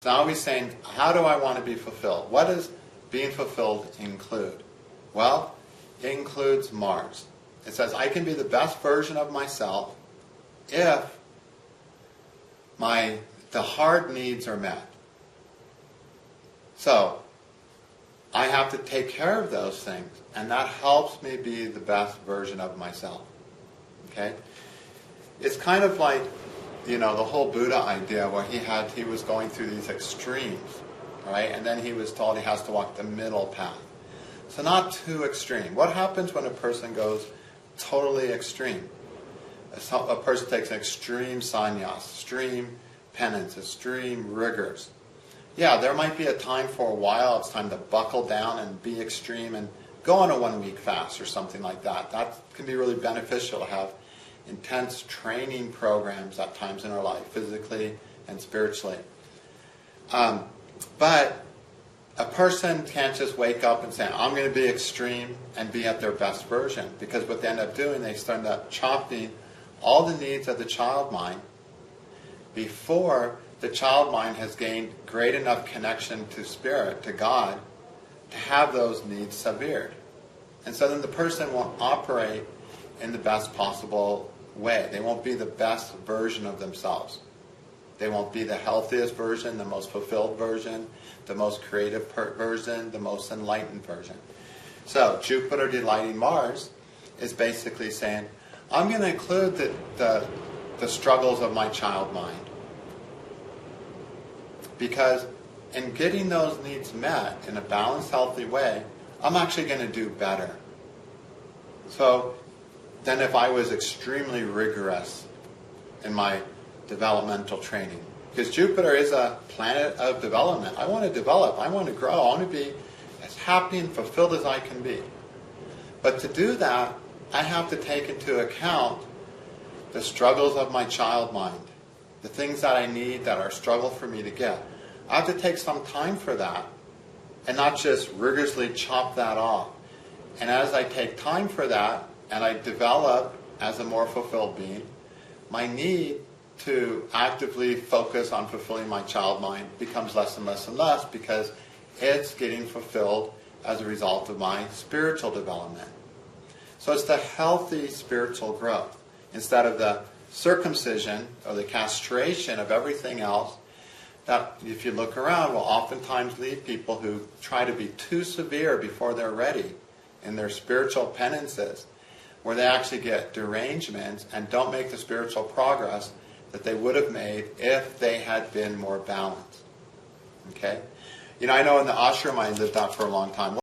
Now he's saying, how do I want to be fulfilled? What does being fulfilled include? Well, it includes Mars. It says, I can be the best version of myself if the hard needs are met. So, I have to take care of those things, and that helps me be the best version of myself. Okay? It's kind of like, the whole Buddha idea where he was going through these extremes, right? And then he was told he has to walk the middle path. So not too extreme. What happens when a person goes totally extreme? A person takes an extreme sannyas, extreme penance, extreme rigors. Yeah, there might be a time for a while, it's time to buckle down and be extreme and go on a 1-week fast or something like that. That can be really beneficial to have intense training programs at times in our life, physically and spiritually. But a person can't just wake up and say, I'm going to be extreme and be at their best version. Because what they end up doing, they start up chopping all the needs of the child mind before the child mind has gained great enough connection to spirit, to God, to have those needs severed. And so then the person won't operate in the best possible way. They won't be the best version of themselves. They won't be the healthiest version, the most fulfilled version, the most creative version, the most enlightened version. So Jupiter delighting Mars is basically saying, I'm going to include the struggles of my child mind. Because in getting those needs met in a balanced, healthy way, I'm actually going to do better. So than if I was extremely rigorous in my developmental training. Because Jupiter is a planet of development. I want to develop. I want to grow. I want to be as happy and fulfilled as I can be. But to do that, I have to take into account the struggles of my child mind, the things that I need that are a struggle for me to get. I have to take some time for that and not just rigorously chop that off. And as I take time for that, and I develop as a more fulfilled being, my need to actively focus on fulfilling my child mind becomes less and less and less because it's getting fulfilled as a result of my spiritual development. So it's the healthy spiritual growth instead of the circumcision or the castration of everything else that, if you look around, will oftentimes lead people who try to be too severe before they're ready in their spiritual penances, where they actually get derangements and don't make the spiritual progress that they would have made if they had been more balanced. Okay? I know in the ashram I lived out for a long time.